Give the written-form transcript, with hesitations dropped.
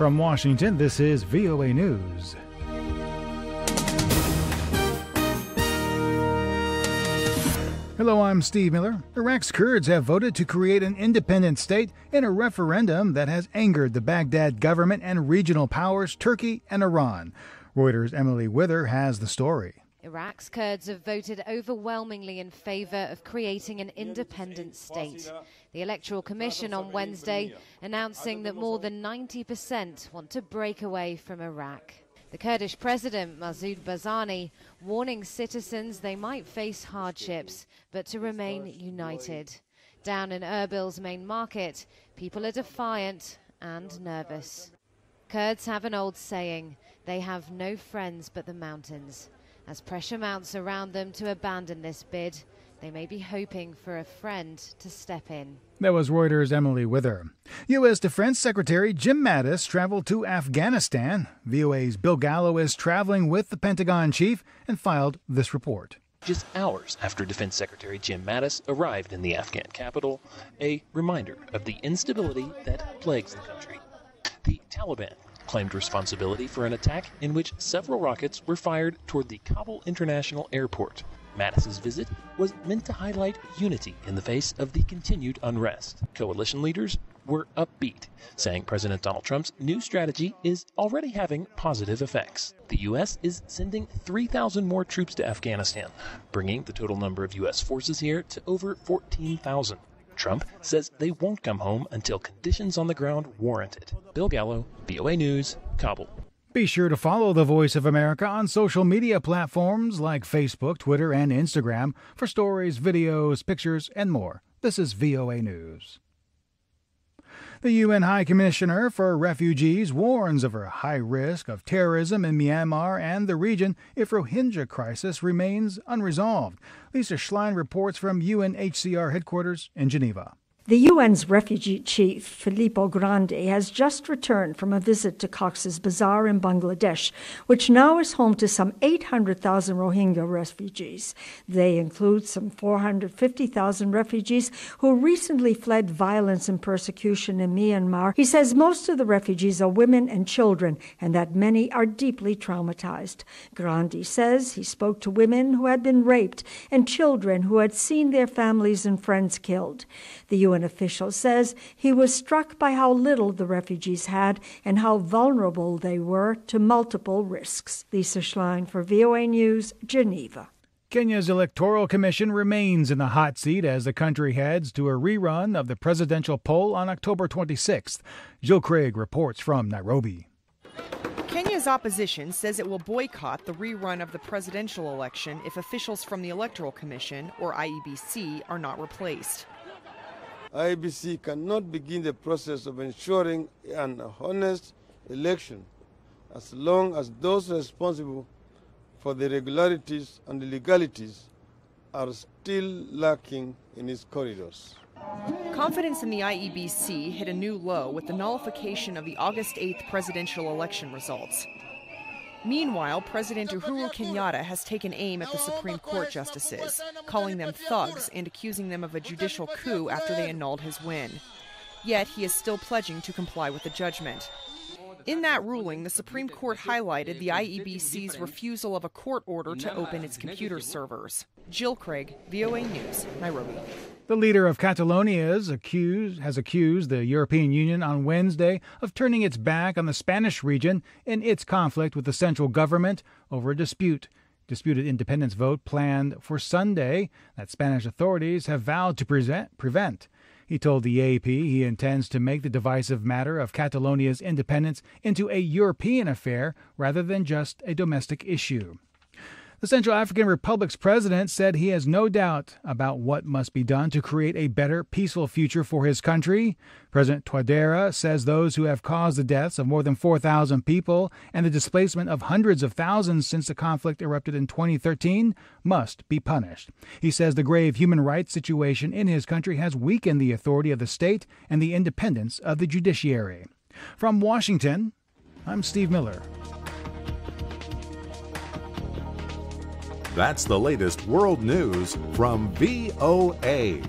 From Washington, this is VOA News. Hello, I'm Steve Miller. Iraq's Kurds have voted to create an independent state in a referendum that has angered the Baghdad government and regional powers, Turkey and Iran. Reuters Emily Wither has the story. Iraq's Kurds have voted overwhelmingly in favor of creating an independent state. The Electoral Commission on Wednesday announcing that more than 90% want to break away from Iraq. The Kurdish president, Masoud Barzani, warning citizens they might face hardships, but to remain united. Down in Irbil's main market, people are defiant and nervous. Kurds have an old saying, they have no friends but the mountains. As pressure mounts around them to abandon this bid, they may be hoping for a friend to step in. That was Reuters' Emily Wither. U.S. Defense Secretary Jim Mattis traveled to Afghanistan. VOA's Bill Gallo is traveling with the Pentagon chief and filed this report. Just hours after Defense Secretary Jim Mattis arrived in the Afghan capital, a reminder of the instability that plagues the country. The Taliban claimed responsibility for an attack in which several rockets were fired toward the Kabul International Airport. Mattis's visit was meant to highlight unity in the face of the continued unrest. Coalition leaders were upbeat, saying President Donald Trump's new strategy is already having positive effects. The U.S. is sending 3,000 more troops to Afghanistan, bringing the total number of U.S. forces here to over 14,000. Trump says they won't come home until conditions on the ground warrant it. Bill Gallo, VOA News, Kabul. Be sure to follow the Voice of America on social media platforms like Facebook, Twitter, and Instagram for stories, videos, pictures, and more. This is VOA News. The UN High Commissioner for Refugees warns of a high risk of terrorism in Myanmar and the region if Rohingya crisis remains unresolved. Lisa Schlein reports from UNHCR headquarters in Geneva. The UN's refugee chief, Filippo Grandi, has just returned from a visit to Cox's Bazar in Bangladesh, which now is home to some 800,000 Rohingya refugees. They include some 450,000 refugees who recently fled violence and persecution in Myanmar. He says most of the refugees are women and children, and that many are deeply traumatized. Grandi says he spoke to women who had been raped and children who had seen their families and friends killed. The UN official says he was struck by how little the refugees had and how vulnerable they were to multiple risks. Lisa Schlein for VOA News, Geneva. Kenya's Electoral Commission remains in the hot seat as the country heads to a rerun of the presidential poll on October 26th. Jill Craig reports from Nairobi. Kenya's opposition says it will boycott the rerun of the presidential election if officials from the Electoral Commission, or IEBC, are not replaced. IEBC cannot begin the process of ensuring an honest election as long as those responsible for the irregularities and illegalities are still lacking in its corridors. Confidence in the IEBC hit a new low with the nullification of the August 8th presidential election results. Meanwhile, President Uhuru Kenyatta has taken aim at the Supreme Court justices, calling them thugs and accusing them of a judicial coup after they annulled his win. Yet he is still pledging to comply with the judgment. In that ruling, the Supreme Court highlighted the IEBC's refusal of a court order to open its computer servers. Jill Craig, VOA News, Nairobi. The leader of Catalonia has accused the European Union on Wednesday of turning its back on the Spanish region in its conflict with the central government over a disputed independence vote planned for Sunday that Spanish authorities have vowed to prevent. He told the AP he intends to make the divisive matter of Catalonia's independence into a European affair rather than just a domestic issue. The Central African Republic's president said he has no doubt about what must be done to create a better, peaceful future for his country. President Touadéra says those who have caused the deaths of more than 4,000 people and the displacement of hundreds of thousands since the conflict erupted in 2013 must be punished. He says the grave human rights situation in his country has weakened the authority of the state and the independence of the judiciary. From Washington, I'm Steve Miller. That's the latest world news from VOA.